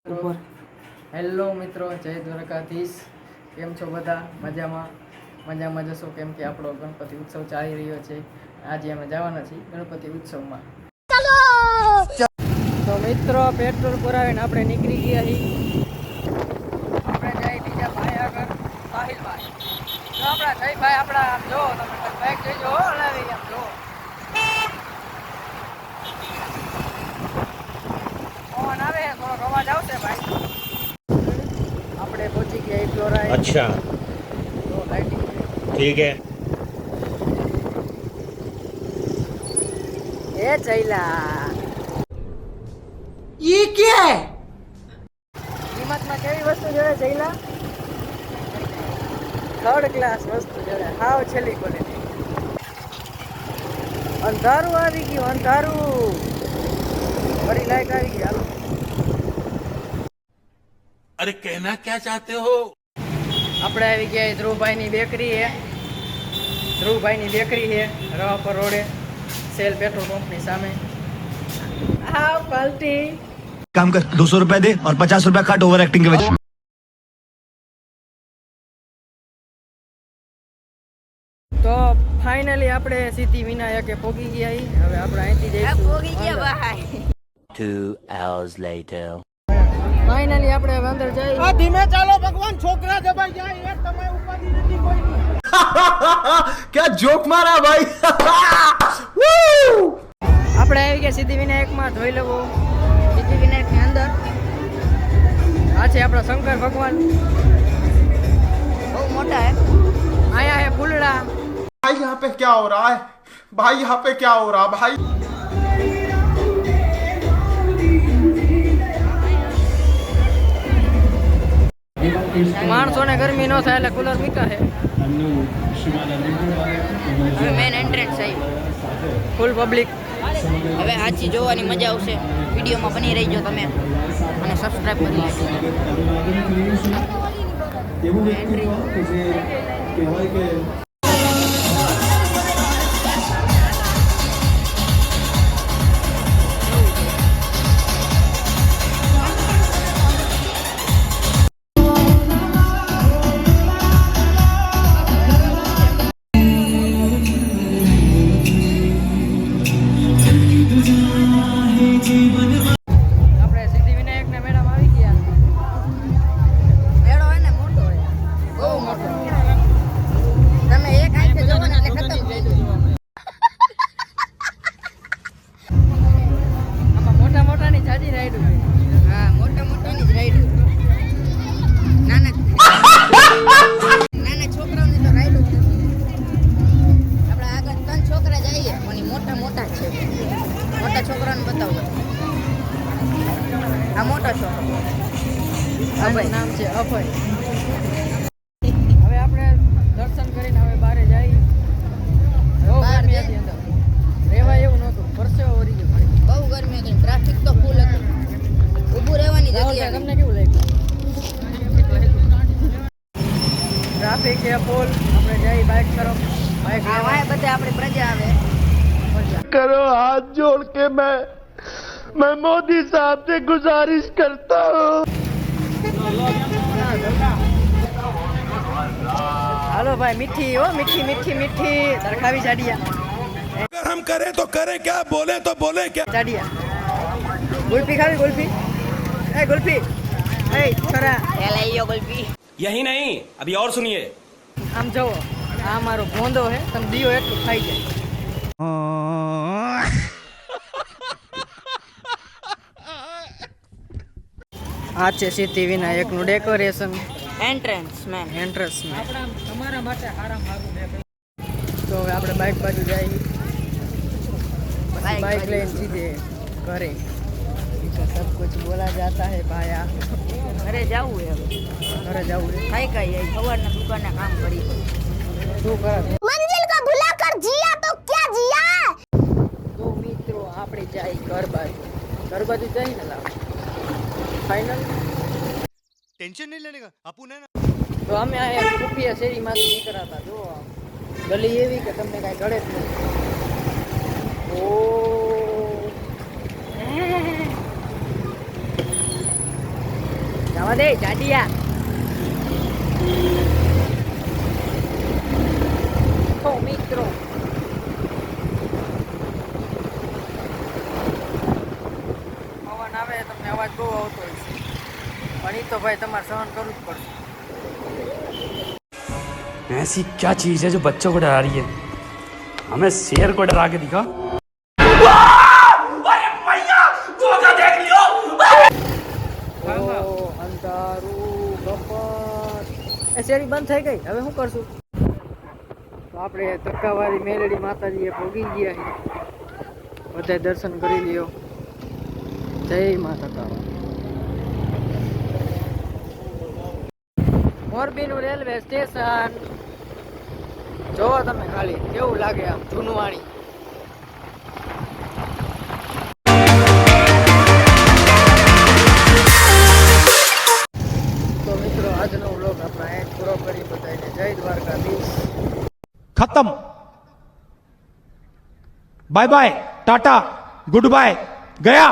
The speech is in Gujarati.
હેલો મિત્રો, જય દ્વારકાધીશ. કેમ છો બધા? મજામાં જશો, કેમ કે આપણો ગણપતિ ઉત્સવ ચાલી રહ્યો છે. આજે અમે જવાના છીએ ગણપતિ ઉત્સવમાં. તો મિત્રો, પેટ્રોલ પુરાવીને આપણે નીકળી ગયા છીએ. આપણે જઈ બીજા ભાઈ આગળ, સાહિલભાઈ. તો આપણા જયભાઈ, આપણા આમ જો તમે બાઈક જઈજો, હલાવી આમ જો. ફોન આવે, થોડોક અવાજ આવશે ભાઈ. આપણે પહોંચી ગયા ફ્લોરાઇડ. अच्छा, તો લાઇટિંગ ठीक है. એ ચૈલા, ये क्या है? કિંમતમાં કેવી વસ્તુ જોડે ચૈલા? થર્ડ ક્લાસ વસ્તુ જોડે, હાવ છેલ્લી ક્વોલિટી. અંધારું આવી ગયું, અંધારું. બડી લાઈટ આવી ગઈ. હાલો, अरे कहना क्या चाहते हो? આપણે આવી ગયા ધ્રુવભાઈની બેકરી છે. ધ્રુવભાઈની બેકરી છે રવાપર રોડે, સેલ પેટ્રોલ પંપની સામે. હા પાલટી. काम कर 200 रुपए दे और 50 रुपए काट ओवर एक्टिंग के वजह। તો ફાઇનલી આપણે સિદ્ધિ વિનાયકે પોગી ગયા છીએ. હવે આપણે અહીંથી જઈશું. પોગી ગયા ભાઈ. 2 hours later. ફાઇનલી આપણે હવે અંદર જઈએ. ધીમે ચાલો ભગવાન, છોકરા દબાઈ જાય યાર, તમે ઉપાધિ નથી કોઈ. क्या जोक मारा भाई। આપણે આવી ગયા સિદ્ધિ વિનાયકમાં. જોઈ લેવો સિદ્ધિ વિનાયકની અંદર. આ છે આપણા શંકર ભગવાન, બહુ મોટા હે. આયા હે ફૂલડા. भाई यहाँ पे क्या हो रहा है? भाई यहाँ पे क्या हो रहा है भाई? માણસોને ગરમી ન થાય એટલે કુલર મૂકા છે. હવે મેન એન્ટ્રન્સ આવી, ફૂલ પબ્લિક. હવે સાચી જોવાની મજા આવશે. વિડીયોમાં બની રહીજો તમે અને સબસ્ક્રાઇબ કરી લેજો. આપણે સિદ્ધિ વિનાયકના મેળામાં આવી ગયા. મેળો હોય ને મોટો હોય, બહુ મોટો. તમે એક આંખે જોવો ને એટલે ખતમ થઈ જાય. આમાં મોટા મોટાની જાજી રાઈડ હોય. હા, મોટાની જ રાઈડ. નાના છોકરાઓની તો રાઈડ જ નથી. આપણે આગળ 3 છોકરા જઈએ પણ ઈ મોટા છે. મોટા છોકરાને બતાવો. આ મોટો છોકરો, આનું નામ છે અભય. હવે આપણે દર્શન કરીને હવે બહાર જઈએ. બહુ બહાર ગરમી જઈ. હતી અંદર, રહેવાય એવું નહોતું. પરસેવો વળી ગયો ભાઈ. બહુ ગરમી હતી. ટ્રાફિક તો ફૂલ હતું. ઊભું રહેવાની જગ્યા તમને કેવું લાગ્યું? ટ્રાફિક છે ફૂલ. આપણે જઈ બાઇક તરફ. બાઇક આ વાય બધે આપણી પ્રજા આવે. करो हाथ जोड़ के मैं मोदी साहब से गुजारिश करता हूँ। હાલો ભાઈ, મીઠી હો, મીઠી સરખાવી જાડિયા. अगर हम करें तो करें क्या, बोले तो बोले क्या? જાડિયા ગુલ્ફી ખાવી, ગુલ્ફી. એ ગુલ્ફી, એ છોરા. એલાઈયો ગોલ્ફી. यही नहीं, अभी और सुनिए. આમ જોવો, આ મારો ભોંદો હે. તમે દિયો એટલું ખાઈ જાય. આ છે સિદ્ધિ વિનાયકનું ડેકોરેશન. Entrance main. એન્ટ્રન્સમાં તમારા માટે સારામાં સારું. તો હવે આપણે બાઇક બાજુ જઈએ. બાઇક बाइक बाजू। लेने सीधे घरे. सब कुछ बोला जाता है भाया. ઘરે જવું હે હવે. ઘરે જવું છે. થાય કઈ સવારના દુકાને કામ કરી. શું કરે? मंजिल को भुलाकर जिया तो क्या जिया। તો મિત્રો, આપણે જાય ઘર બાજુ. ઘર બાજુ જઈ ને લાવ ફાઇનલ. टेंशन नहीं लेने का अपन है ना। તો અમે આ કુપિયા શેરીમાંથી નીકળ્યા હતા. જો ગલી એવી કે તમને કાંઈ ઘડે જ નહીં. ઓ જવા દે જાડિયા. તો મિત્રો પવન આવે તમને અવાજ બહુ આવતો હોય છે, પણ એ તો ભાઈ તમારે સહન કરવું જ પડશે. ऐसी क्या चीज है जो बच्चों को डरा रही है? हमें शेर को डरा के दिखा. અંધારું ગફર. એ શેરી બંધ થઈ ગઈ, હવે શું કરશું? તો આપણે તક્કાવાળી મેલડી માતાજીએ ભોગી ગયા છીએ. બધાય દર્શન કરી લ્યો. જય માતા તારા. મોરબીનું રેલવે સ્ટેશન જોવો તમે ખાલી કેવું લાગે આમ જૂનવાણી. તો મિત્રો આજનો વ્લોગ આપણે અહીં પૂરો કરી બધાને જય દ્વારકાધીશ. खत्म bye bye tata goodbye गया